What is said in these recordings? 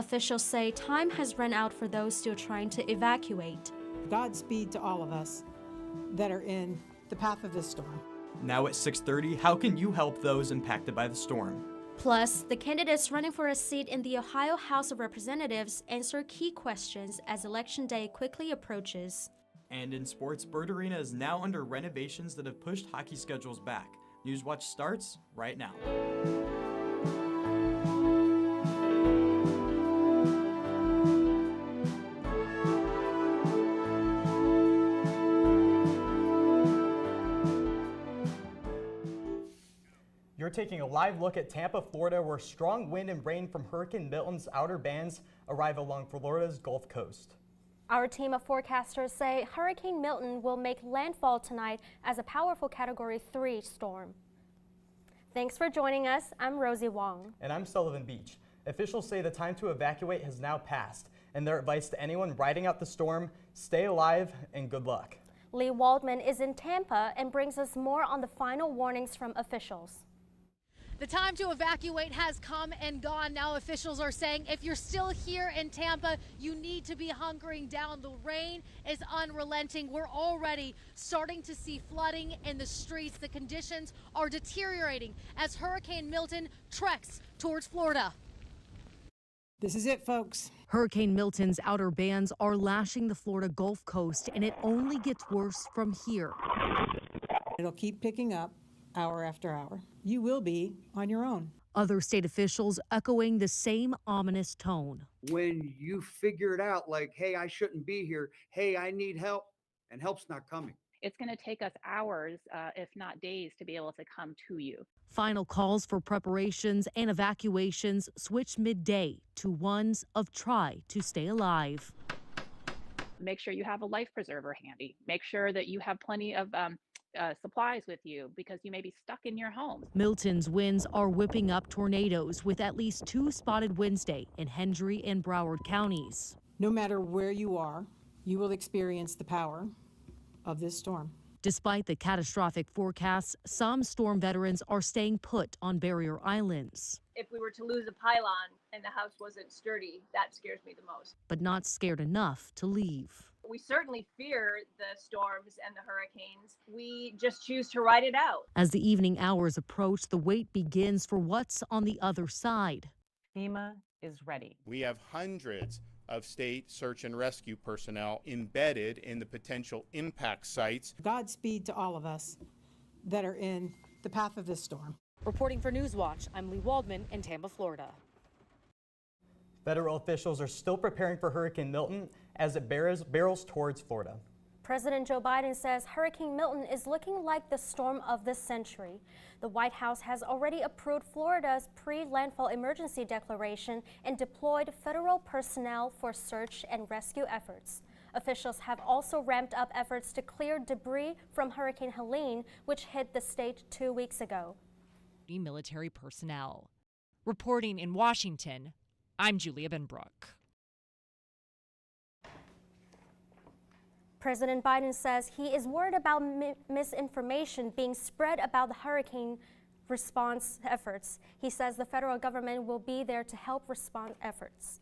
Officials say time has run out for those still trying to evacuate. Godspeed to all of us that are in the path of this storm. Now at 6:30, how can you help those impacted by the storm? Plus, the candidates running for a seat in the Ohio House of Representatives answer key questions as Election Day quickly approaches. And in sports, Bird Arena is now under renovations that have pushed hockey schedules back. Newswatch starts right now. You're taking a live look at Tampa, Florida, where strong wind and rain from Hurricane Milton's outer bands arrive along Florida's Gulf Coast. Our team of forecasters say Hurricane Milton will make landfall tonight as a powerful Category 3 storm. Thanks for joining us. I'm Rosie Wong. And I'm Sullivan Beach. Officials say the time to evacuate has now passed, and their advice to anyone riding out the storm, stay alive and good luck. Lee Waldman is in Tampa and brings us more on the final warnings from officials. The time to evacuate has come and gone. Now officials are saying if you're still here in Tampa, you need to be hunkering down. The rain is unrelenting. We're already starting to see flooding in the streets. The conditions are deteriorating as Hurricane Milton treks towards Florida. This is it, folks. Hurricane Milton's outer bands are lashing the Florida Gulf Coast, and it only gets worse from here. It'll keep picking up hour after hour. You will be on your own. Other state officials echoing the same ominous tone. When you figure it out, like, hey, I shouldn't be here. Hey, I need help, and help's not coming. It's going to take us hours, if not days, to be able to come to you. Final calls for preparations and evacuations switch midday to ones of try to stay alive. Make sure you have a life preserver handy. Make sure that you have plenty of supplies with you because you may be stuck in your home. Milton's winds are whipping up tornadoes with at least 2 spotted Wednesday in Hendry and Broward counties. No matter where you are, you will experience the power of this storm. Despite the catastrophic forecasts, some storm veterans are staying put on barrier islands. If we were to lose a pylon and the house wasn't sturdy, that scares me the most. But not scared enough to leave. We certainly fear the storms and the hurricanes. We just choose to ride it out. As the evening hours approach, the wait begins for what's on the other side. FEMA is ready. We have hundreds of state search and rescue personnel embedded in the potential impact sites. Godspeed to all of us that are in the path of this storm. Reporting for Newswatch, I'm Lee Waldman in Tampa, Florida. Federal officials are still preparing for Hurricane Milton as it barrels towards Florida. President Joe Biden says Hurricane Milton is looking like the storm of the century. The White House has already approved Florida's pre-landfall emergency declaration and deployed federal personnel for search and rescue efforts. Officials have also ramped up efforts to clear debris from Hurricane Helene, which hit the state 2 weeks ago. Military personnel. Reporting in Washington, I'm Julia Benbrook. President Biden says he is worried about misinformation being spread about the hurricane response efforts. He says the federal government will be there to help respond efforts.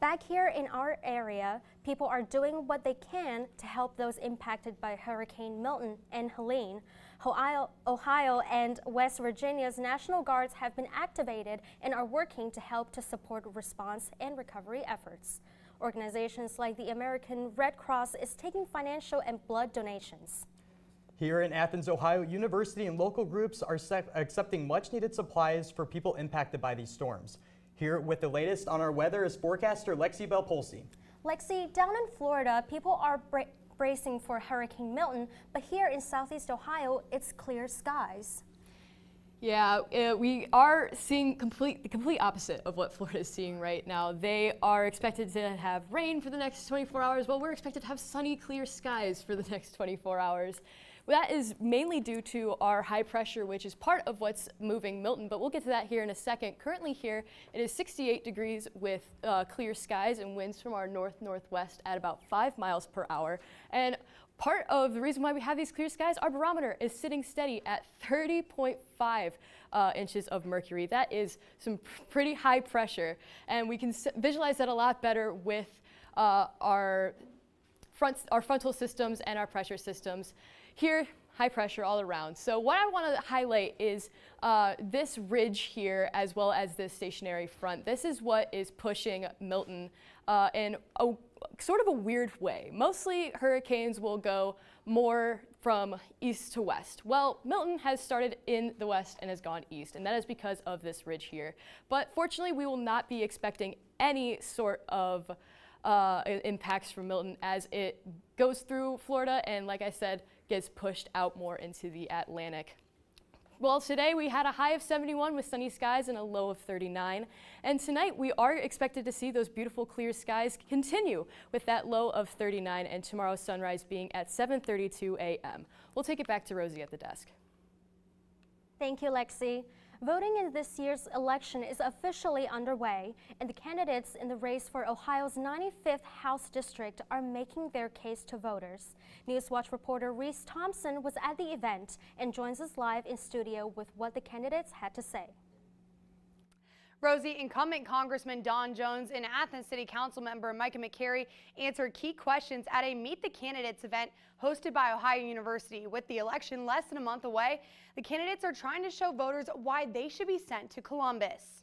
Back here in our area, people are doing what they can to help those impacted by Hurricane Milton and Helene. Ohio and West Virginia's National Guards have been activated and are working to help to support response and recovery efforts. Organizations like the American Red Cross is taking financial and blood donations. Here in Athens, Ohio, university and local groups are accepting much-needed supplies for people impacted by these storms. Here with the latest on our weather is forecaster Lexi Belpolsi. Lexi, down in Florida, people are bracing for Hurricane Milton, but here in Southeast Ohio, it's clear skies. Yeah, we are seeing the complete opposite of what Florida is seeing right now. They are expected to have rain for the next 24 hours, while we're expected to have sunny, clear skies for the next 24 hours. That is mainly due to our high pressure, which is part of what's moving Milton, but we'll get to that here in a second. Currently here, it is 68 degrees with clear skies and winds from our north-northwest at about 5 miles per hour. And part of the reason why we have these clear skies, our barometer is sitting steady at 30.5 inches of mercury. That is some pretty high pressure, and we can visualize that a lot better with our frontal systems and our pressure systems. Here, high pressure all around. So what I want to highlight is this ridge here, as well as this stationary front. This is what is pushing Milton in a sort of a weird way. Mostly hurricanes will go more from east to west. Well, Milton has started in the west and has gone east, and that is because of this ridge here. But fortunately, we will not be expecting any sort of impacts from Milton as it goes through Florida and, like I said, gets pushed out more into the Atlantic. Well, today we had a high of 71 with sunny skies and a low of 39. And tonight we are expected to see those beautiful clear skies continue with that low of 39 and tomorrow's sunrise being at 7:32 a.m. We'll take it back to Rosie at the desk. Thank you, Lexi. Voting in this year's election is officially underway, and the candidates in the race for Ohio's 95th House District are making their case to voters. Newswatch reporter Reese Thompson was at the event and joins us live in studio with what the candidates had to say. Rosie, incumbent Congressman Don Jones and Athens City Council member Micah McCary answered key questions at a Meet the Candidates event hosted by Ohio University. With the election less than a month away, the candidates are trying to show voters why they should be sent to Columbus.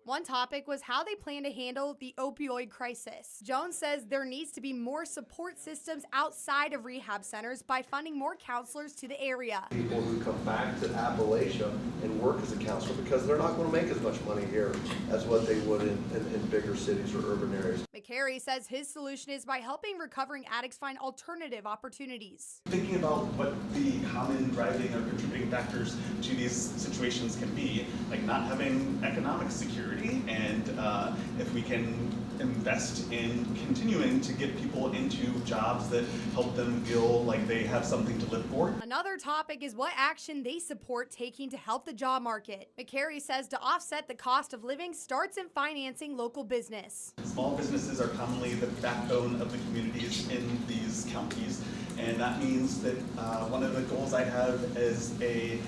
One topic was how they plan to handle the opioid crisis. Jones says there needs to be more support systems outside of rehab centers by funding more counselors to the area. People who come back to Appalachia and work as a counselor because they're not going to make as much money here as what they would in bigger cities or urban areas. McCary says his solution is by helping recovering addicts find alternative opportunities. Thinking about what the common driving or contributing factors to these situations can be, like not having economic security, and if we can invest in continuing to get people into jobs that help them feel like they have something to live for. Another topic is what action they support taking to help the job market. McCary says to offset the cost of living starts in financing local business. Small businesses are commonly the backbone of the communities in these counties, and that means that one of the goals I have as a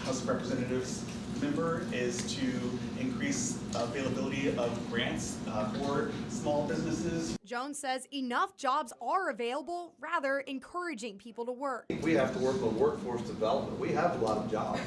House of Representatives member is to increase availability of grants for small businesses. Jones says enough jobs are available, rather encouraging people to work. We have to work on workforce development. We have a lot of jobs.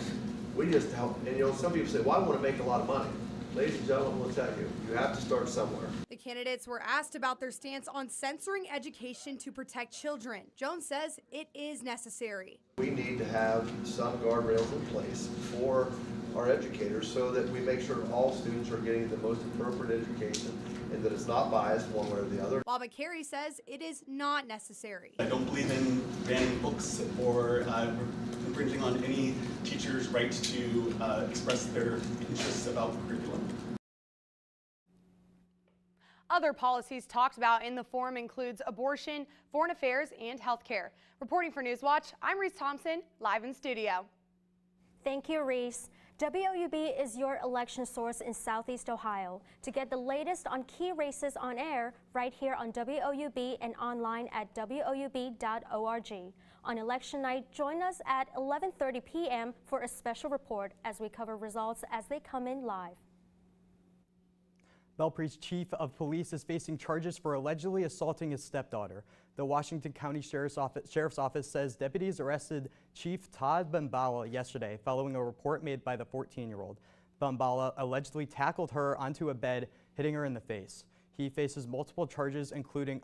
We just help, and some people say, well, I want to make a lot of money. Ladies and gentlemen, we'll tell you, you have to start somewhere. The candidates were asked about their stance on censoring education to protect children. Jones says it is necessary. We need to have some guardrails in place for our educators so that we make sure all students are getting the most appropriate education and that it's not biased one way or the other. While McCary says it is not necessary. I don't believe in banning books or infringing on any teacher's right to express their interests about the curriculum. Other policies talked about in the forum includes abortion, foreign affairs, and healthcare. Reporting for Newswatch, I'm Reese Thompson, live in studio. Thank you, Reese. WOUB is your election source in Southeast Ohio. To get the latest on key races on air, right here on WOUB and online at woub.org. On election night, join us at 11:30 p.m. for a special report as we cover results as they come in live. Belpre's chief of police is facing charges for allegedly assaulting his stepdaughter. The Washington County Sheriff's Office says deputies arrested Chief Todd Bambala yesterday following a report made by the 14-year-old. Bambala allegedly tackled her onto a bed, hitting her in the face. He faces multiple charges, including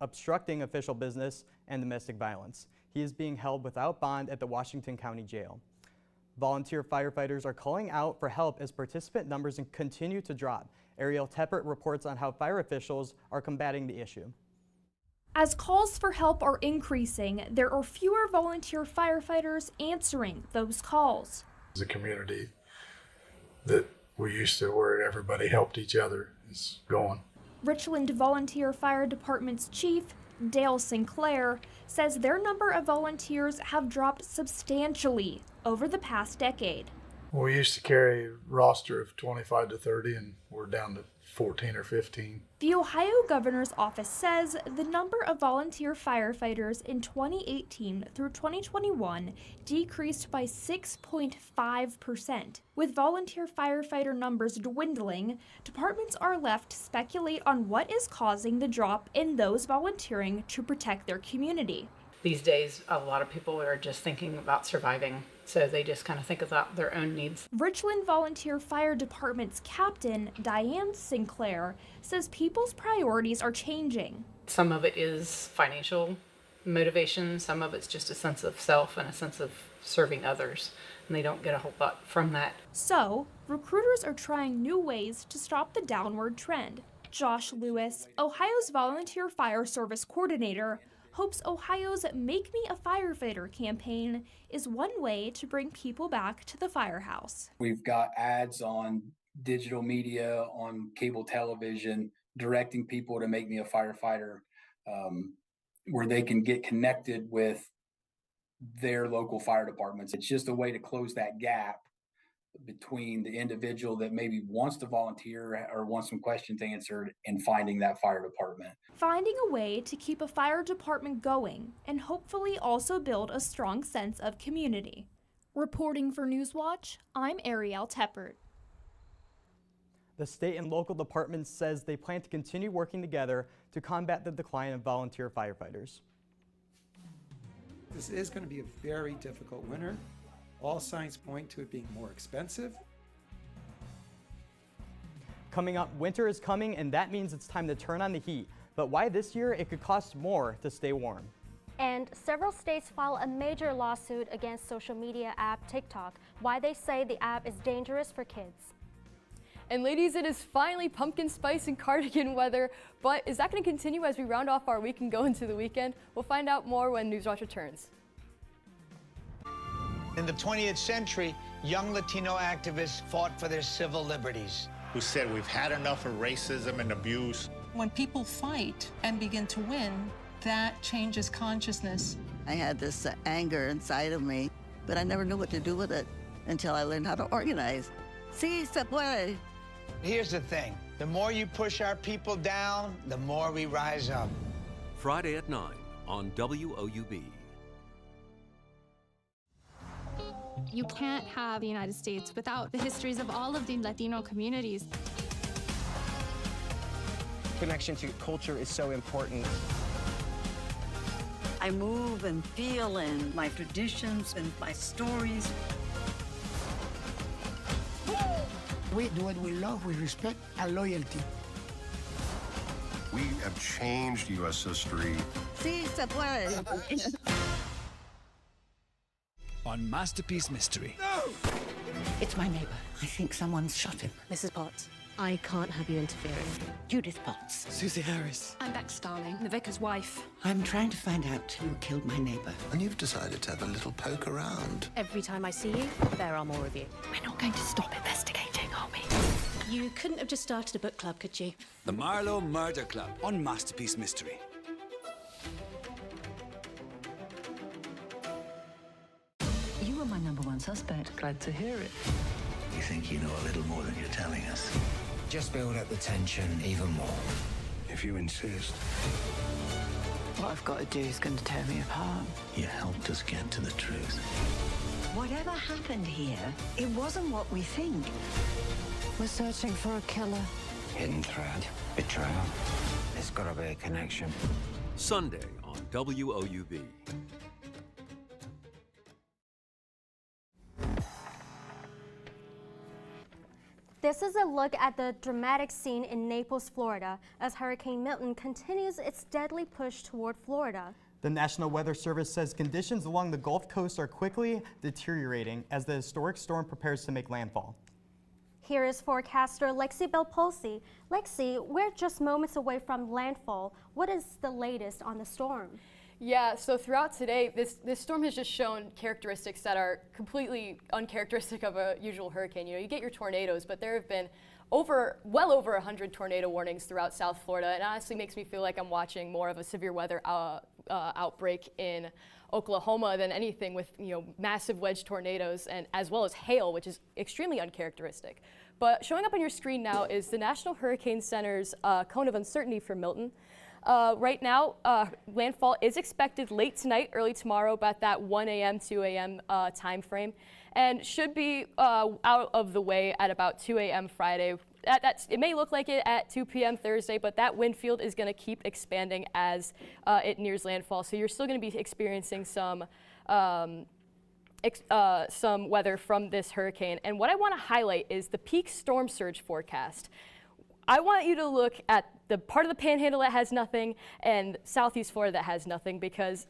obstructing official business and domestic violence. He is being held without bond at the Washington County Jail. Volunteer firefighters are calling out for help as participant numbers continue to drop. Ariel Teppert reports on how fire officials are combating the issue. As calls for help are increasing, there are fewer volunteer firefighters answering those calls. It's a community that we used to where everybody helped each other is gone. Richland Volunteer Fire Department's chief, Dale Sinclair, says their number of volunteers have dropped substantially over the past decade. We used to carry a roster of 25 to 30, and we're down to 14 or 15. The Ohio Governor's Office says the number of volunteer firefighters in 2018 through 2021 decreased by 6.5%. With volunteer firefighter numbers dwindling, departments are left to speculate on what is causing the drop in those volunteering to protect their community. These days, a lot of people are just thinking about surviving, so they just kind of think about their own needs. Richland Volunteer Fire Department's captain, Diane Sinclair, says people's priorities are changing. Some of it is financial motivation, some of it's just a sense of self and a sense of serving others, and they don't get a whole lot from that. So, recruiters are trying new ways to stop the downward trend. Josh Lewis, Ohio's Volunteer Fire Service Coordinator, hopes Ohio's Make Me a Firefighter campaign is one way to bring people back to the firehouse. We've got ads on digital media, on cable television, directing people to Make Me a Firefighter, where they can get connected with their local fire departments. It's just a way to close that gap between the individual that maybe wants to volunteer or wants some questions answered and finding that fire department. Finding a way to keep a fire department going and hopefully also build a strong sense of community. Reporting for Newswatch, I'm Ariel Teppert. The state and local departments says they plan to continue working together to combat the decline of volunteer firefighters. This is going to be a very difficult winter. All signs point to it being more expensive. Coming up, winter is coming, and that means it's time to turn on the heat. But why this year it could cost more to stay warm? And several states file a major lawsuit against social media app TikTok, why they say the app is dangerous for kids. And ladies, it is finally pumpkin spice and cardigan weather, but is that going to continue as we round off our week and go into the weekend? We'll find out more when Newswatch returns. In the 20th century, young Latino activists fought for their civil liberties. Who said we've had enough of racism and abuse. When people fight and begin to win, that changes consciousness. I had this anger inside of me, but I never knew what to do with it until I learned how to organize. Sí, se puede. Here's the thing, the more you push our people down, the more we rise up. Friday at 9 on WOUB. You can't have the United States without the histories of all of the Latino communities. Connection to culture is so important. I move and feel in my traditions and my stories. We do what we love with respect and loyalty. We have changed U.S. history. Sí, se puede. On Masterpiece Mystery. No! It's my neighbor. I think someone's shot him. Mrs. Potts, I can't have you interfering. Judith Potts. Susie Harris. I'm Bex Starling, the vicar's wife. I'm trying to find out who killed my neighbor. And you've decided to have a little poke around. Every time I see you, there are more of you. We're not going to stop investigating, are we? You couldn't have just started a book club, could you? The Marlowe Murder Club on Masterpiece Mystery. You were my #1 suspect. Glad to hear it. You think you know a little more than you're telling us. Just build up the tension even more. If you insist. What I've got to do is going to tear me apart. You helped us get to the truth. Whatever happened here, it wasn't what we think. We're searching for a killer. Hidden threat, betrayal. There's got to be a connection. Sunday on WOUB. This is a look at the dramatic scene in Naples, Florida, as Hurricane Milton continues its deadly push toward Florida. The National Weather Service says conditions along the Gulf Coast are quickly deteriorating as the historic storm prepares to make landfall. Here is forecaster Lexi Belpolsi. Lexi, we're just moments away from landfall. What is the latest on the storm? Yeah, so throughout today, this storm has just shown characteristics that are completely uncharacteristic of a usual hurricane. You know, you get your tornadoes, but there have been well over 100 tornado warnings throughout South Florida. It honestly makes me feel like I'm watching more of a severe weather outbreak in Oklahoma than anything, with massive wedge tornadoes and as well as hail, which is extremely uncharacteristic. But showing up on your screen now is the National Hurricane Center's cone of uncertainty for Milton. Right now, landfall is expected late tonight, early tomorrow, about that 1 a.m., 2 a.m. Time frame, and should be out of the way at about 2 a.m. Friday. It may look like it at 2 p.m. Thursday, but that wind field is going to keep expanding as it nears landfall. So you're still going to be experiencing some weather from this hurricane. And what I want to highlight is the peak storm surge forecast. I want you to look at the part of the Panhandle that has nothing and Southeast Florida that has nothing, because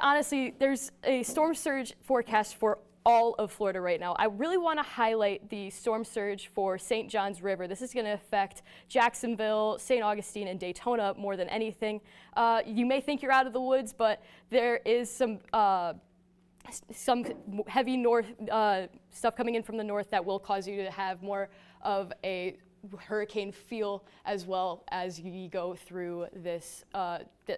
honestly, there's a storm surge forecast for all of Florida right now. I really want to highlight the storm surge for St. Johns River. This is going to affect Jacksonville, St. Augustine, and Daytona more than anything. You may think you're out of the woods, but there is some heavy north stuff coming in from the north that will cause you to have more of a hurricane feel as well as you go through this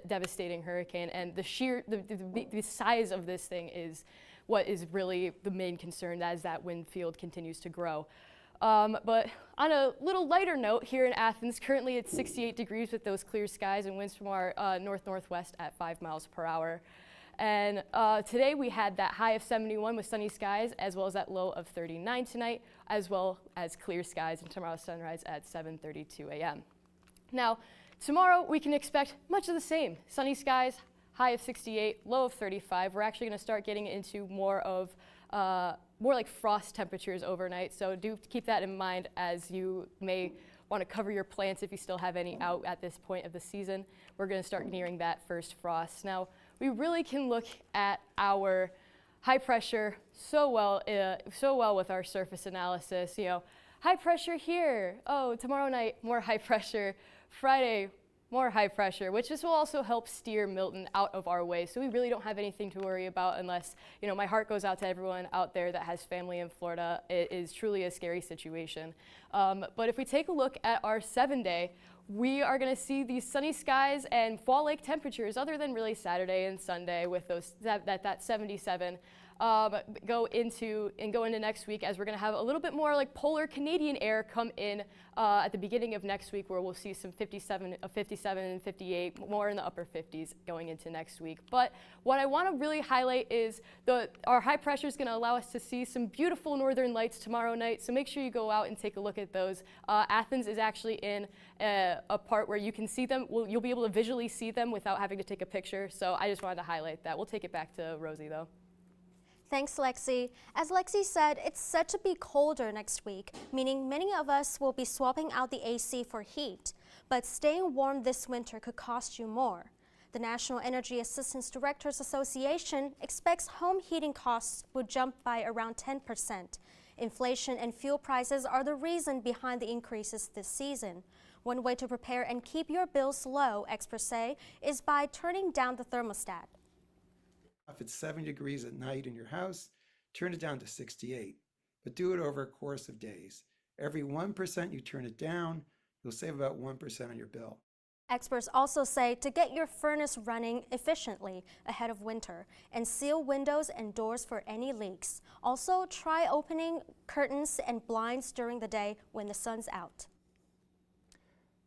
devastating hurricane. And the size of this thing is what is really the main concern as that wind field continues to grow. But on a little lighter note, here in Athens, currently it's 68 degrees with those clear skies and winds from our north-northwest at 5 miles per hour. And today we had that high of 71 with sunny skies, as well as that low of 39 tonight, as well as clear skies and tomorrow's sunrise at 7:32 a.m. Now, tomorrow we can expect much of the same. Sunny skies, high of 68, low of 35. We're actually going to start getting into more like frost temperatures overnight, so do keep that in mind as you may want to cover your plants if you still have any out at this point of the season. We're going to start nearing that first frost. Now, we really can look at our high pressure so well with our surface analysis. High pressure here. Oh, tomorrow night, more high pressure. Friday, more high pressure, which this will also help steer Milton out of our way. So we really don't have anything to worry about unless, my heart goes out to everyone out there that has family in Florida. It is truly a scary situation. But if we take a look at our 7-day, we are going to see these sunny skies and fall-like temperatures, other than really Saturday and Sunday with those that 77. Go into next week, as we're going to have a little bit more like polar Canadian air come in at the beginning of next week, where we'll see some 57 and 58, more in the upper 50s going into next week. But what I want to really highlight is our high pressure is going to allow us to see some beautiful northern lights tomorrow night, so make sure you go out and take a look at those. Athens is actually in a part where you can see them. You'll be able to visually see them without having to take a picture, so I just wanted to highlight that. We'll take it back to Rosie, though. Thanks, Lexi. As Lexi said, it's set to be colder next week, meaning many of us will be swapping out the AC for heat. But staying warm this winter could cost you more. The National Energy Assistance Directors Association expects home heating costs will jump by around 10%. Inflation and fuel prices are the reason behind the increases this season. One way to prepare and keep your bills low, experts say, is by turning down the thermostat. If it's 70 degrees at night in your house, turn it down to 68, but do it over a course of days. Every 1% you turn it down, you'll save about 1% on your bill. Experts also say to get your furnace running efficiently ahead of winter and seal windows and doors for any leaks. Also, try opening curtains and blinds during the day when the sun's out.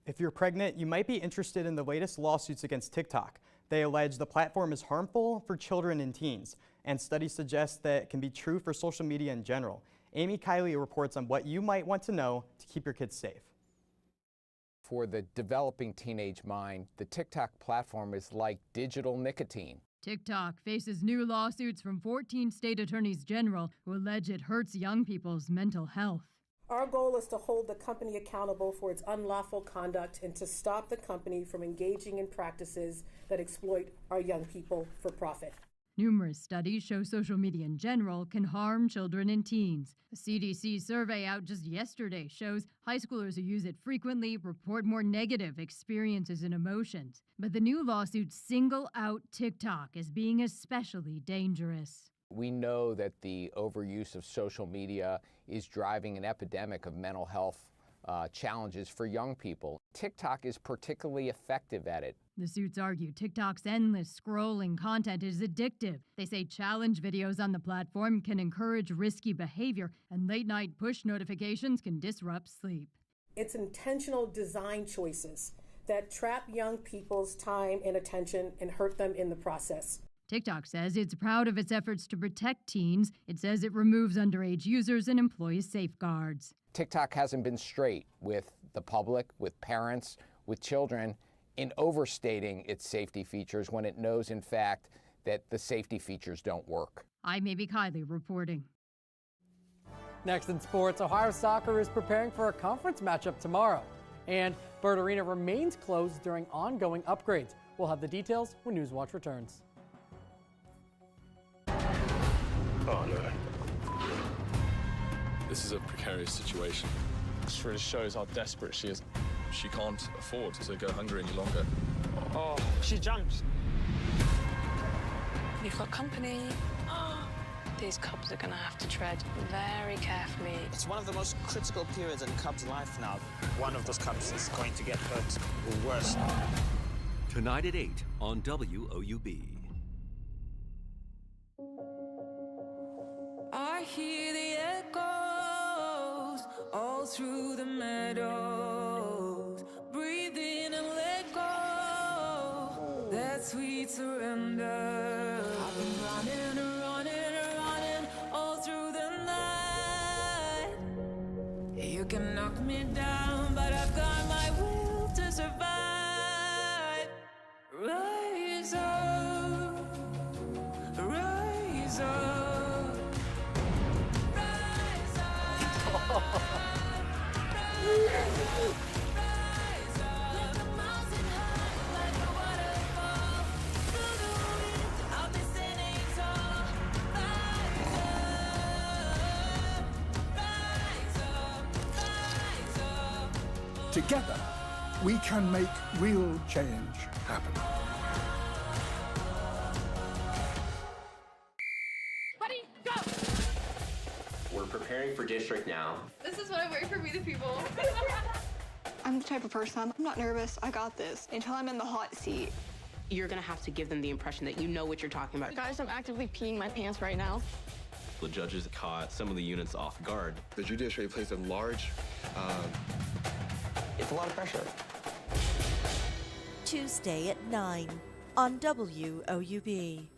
If you're pregnant, you might be interested in the latest lawsuits against TikTok. They allege the platform is harmful for children and teens, and studies suggest that it can be true for social media in general. Amy Kiley reports on what you might want to know to keep your kids safe. For the developing teenage mind, the TikTok platform is like digital nicotine. TikTok faces new lawsuits from 14 state attorneys general who allege it hurts young people's mental health. Our goal is to hold the company accountable for its unlawful conduct and to stop the company from engaging in practices that exploit our young people for profit. Numerous studies show social media in general can harm children and teens. A CDC survey out just yesterday shows high schoolers who use it frequently report more negative experiences and emotions. But the new lawsuits single out TikTok as being especially dangerous. We know that the overuse of social media is driving an epidemic of mental health challenges for young people. TikTok is particularly effective at it. The suits argue TikTok's endless scrolling content is addictive. They say challenge videos on the platform can encourage risky behavior, and late-night push notifications can disrupt sleep. It's intentional design choices that trap young people's time and attention and hurt them in the process. TikTok says it's proud of its efforts to protect teens. It says it removes underage users and employs safeguards. TikTok hasn't been straight with the public, with parents, with children, in overstating its safety features when it knows, in fact, that the safety features don't work. I'm Amy Kiley reporting. Next in sports, Ohio soccer is preparing for a conference matchup tomorrow. And Byrd Arena remains closed during ongoing upgrades. We'll have the details when Newswatch returns. Oh no. This is a precarious situation. This really shows how desperate she is. She can't afford to go hungry any longer. Oh, she jumped. We've got company. These cubs are going to have to tread very carefully. It's one of the most critical periods in Cubs' life now. One of those cubs is going to get hurt or worse. Tonight at 8 on WOUB. I hear the echoes all through the meadows. Breathe in and let go. That sweet surrender. I've been running, running all through the night. You can knock me down, but I've got my will to survive. Rise up, rise up. Together, we can make real change happen. Buddy, go! We're preparing for district now. This is what I wait for We the People. I'm the type of person, I'm not nervous, I got this, until I'm in the hot seat. You're gonna have to give them the impression that you know what you're talking about. Guys, I'm actively peeing my pants right now. The judges caught some of the units off guard. The judiciary placed a large It's a lot of pressure. Tuesday at 9 on WOUB.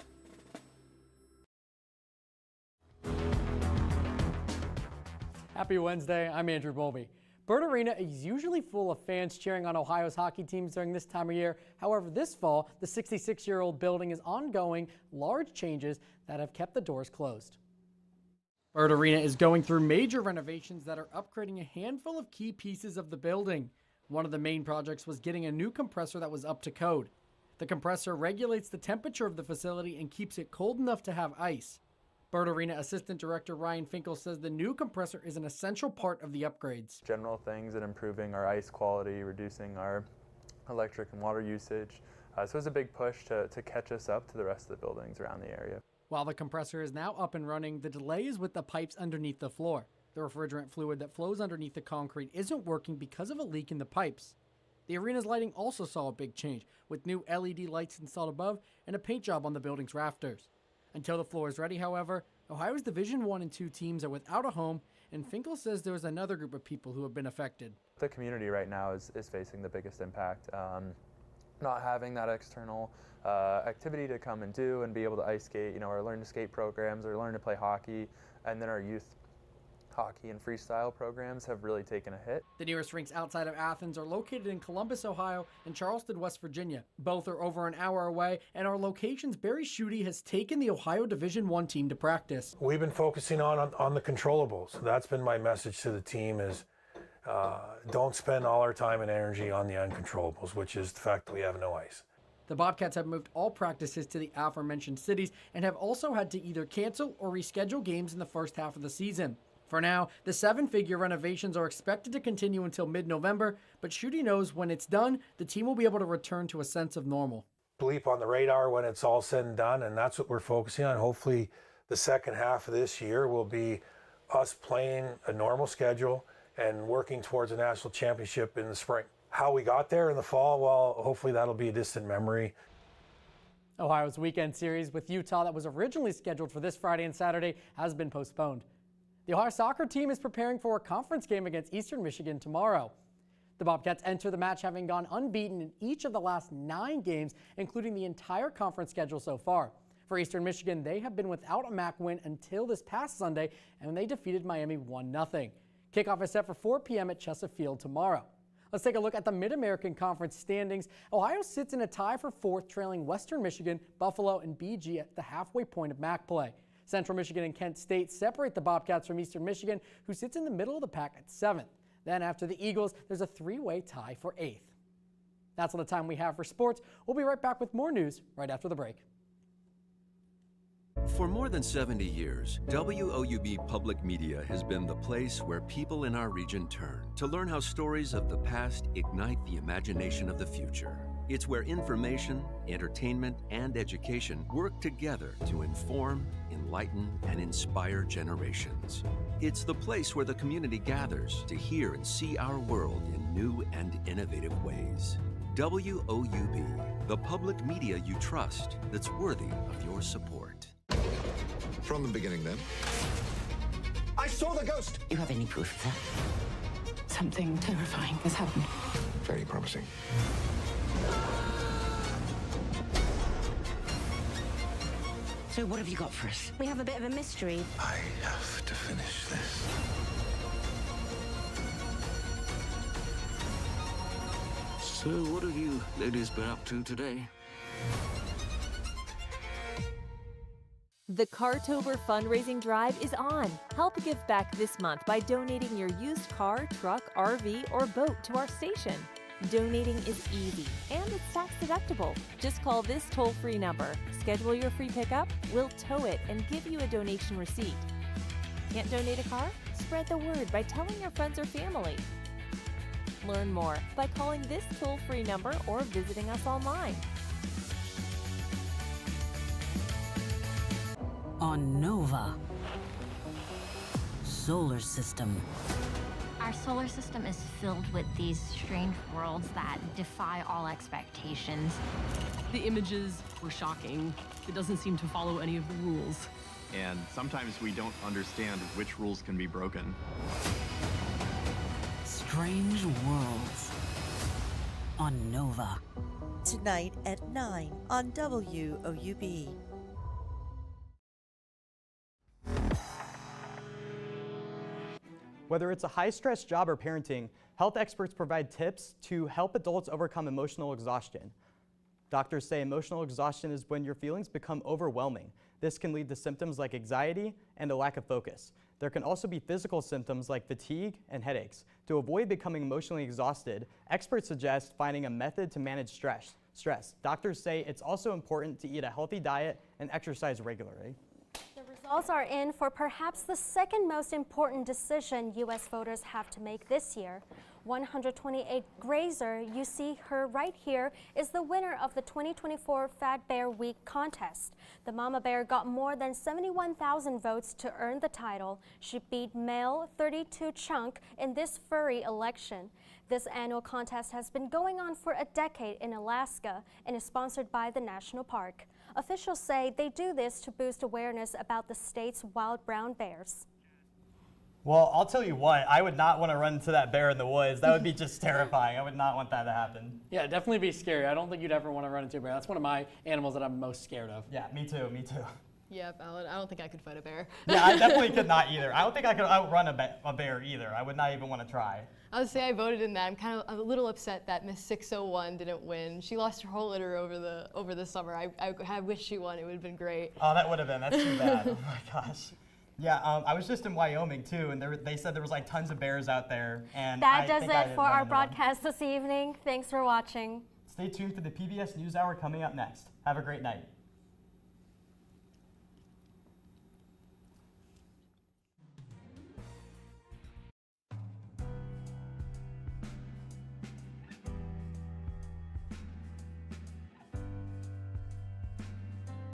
Happy Wednesday, I'm Andrew Bowlby. Byrd Arena is usually full of fans cheering on Ohio's hockey teams during this time of year. However, this fall, the 66-year-old building is undergoing large changes that have kept the doors closed. Byrd Arena is going through major renovations that are upgrading a handful of key pieces of the building. One of the main projects was getting a new compressor that was up to code. The compressor regulates the temperature of the facility and keeps it cold enough to have ice. Byrd Arena Assistant Director Ryan Finkel says the new compressor is an essential part of the upgrades. General things and improving our ice quality, reducing our electric and water usage. So it's a big push to catch us up to the rest of the buildings around the area. While the compressor is now up and running, the delay is with the pipes underneath the floor. The refrigerant fluid that flows underneath the concrete isn't working because of a leak in the pipes. The arena's lighting also saw a big change, with new LED lights installed above and a paint job on the building's rafters. Until the floor is ready, however, Ohio's Division I and II teams are without a home, and Finkel says there is another group of people who have been affected. The community right now is facing the biggest impact. Not having that external activity to come and do and be able to ice skate, or learn to skate programs or learn to play hockey, and then our youth hockey and freestyle programs have really taken a hit. The nearest rinks outside of Athens are located in Columbus, Ohio and Charleston, West Virginia. Both are over an hour away, and our locations Barry Schutte has taken the Ohio Division I team to practice. We've been focusing on the controllables. That's been my message to the team is don't spend all our time and energy on the uncontrollables, which is the fact that we have no ice. The Bobcats have moved all practices to the aforementioned cities and have also had to either cancel or reschedule games in the first half of the season. For now, the seven-figure renovations are expected to continue until mid-November, but Schutte knows when it's done, the team will be able to return to a sense of normal. Bleep on the radar when it's all said and done, and that's what we're focusing on. Hopefully the second half of this year will be us playing a normal schedule, and working towards a national championship in the spring. How we got there in the fall, well, hopefully that'll be a distant memory. Ohio's weekend series with Utah that was originally scheduled for this Friday and Saturday has been postponed. The Ohio soccer team is preparing for a conference game against Eastern Michigan tomorrow. The Bobcats enter the match having gone unbeaten in each of the last 9 games, including the entire conference schedule so far. For Eastern Michigan, they have been without a MAC win until this past Sunday, and they defeated Miami 1-0. Kickoff is set for 4 p.m. at Chesapeake Field tomorrow. Let's take a look at the Mid-American Conference standings. Ohio sits in a tie for 4th, trailing Western Michigan, Buffalo, and BG at the halfway point of MAC play. Central Michigan and Kent State separate the Bobcats from Eastern Michigan, who sits in the middle of the pack at 7th. Then after the Eagles, there's a 3-way tie for 8th. That's all the time we have for sports. We'll be right back with more news right after the break. For more than 70 years, WOUB Public Media has been the place where people in our region turn to learn how stories of the past ignite the imagination of the future. It's where information, entertainment, and education work together to inform, enlighten, and inspire generations. It's the place where the community gathers to hear and see our world in new and innovative ways. WOUB, the public media you trust that's worthy of your support. From the beginning, then. I saw the ghost! You have any proof of that? Something terrifying has happened. Very promising. So what have you got for us? We have a bit of a mystery. I have to finish this. So what have you ladies been up to today? The Cartober fundraising drive is on. Help give back this month by donating your used car, truck, RV, or boat to our station. Donating is easy and it's tax deductible. Just call this toll-free number, schedule your free pickup, we'll tow it and give you a donation receipt. Can't donate a car? Spread the word by telling your friends or family. Learn more by calling this toll-free number or visiting us online. On Nova. Solar system. Our solar system is filled with these strange worlds that defy all expectations. The images were shocking. It doesn't seem to follow any of the rules. And sometimes we don't understand which rules can be broken. Strange worlds. On Nova. Tonight at 9 on WOUB. Whether it's a high-stress job or parenting, health experts provide tips to help adults overcome emotional exhaustion. Doctors say emotional exhaustion is when your feelings become overwhelming. This can lead to symptoms like anxiety and a lack of focus. There can also be physical symptoms like fatigue and headaches. To avoid becoming emotionally exhausted, experts suggest finding a method to manage stress. Doctors say it's also important to eat a healthy diet and exercise regularly. Results are in for perhaps the second most important decision U.S. voters have to make this year. 128 Grazer, you see her right here, is the winner of the 2024 Fat Bear Week contest. The mama bear got more than 71,000 votes to earn the title. She beat male 32 Chunk in this furry election. This annual contest has been going on for a decade in Alaska and is sponsored by the national park. Officials say they do this to boost awareness about the state's wild brown bears. Well, I'll tell you what, I would not want to run into that bear in the woods. That would be just terrifying. I would not want that to happen. Yeah, definitely be scary. I don't think you'd ever want to run into a bear. That's one of my animals that I'm most scared of. Yeah, me too, me too. Yeah, Alan, I don't think I could fight a bear. Yeah, I definitely could not either. I don't think I could outrun a bear either. I would not even want to try. I would say I voted in that. I'm kind of a little upset that Miss 601 didn't win. She lost her whole litter over the summer. I wish she won. It would have been great. Oh, that would have been. That's too bad. Oh my gosh. Yeah, I was just in Wyoming too, and they said there was like tons of bears out there. And that does it for our broadcast this evening. Thanks for watching. Stay tuned for the PBS NewsHour coming up next. Have a great night.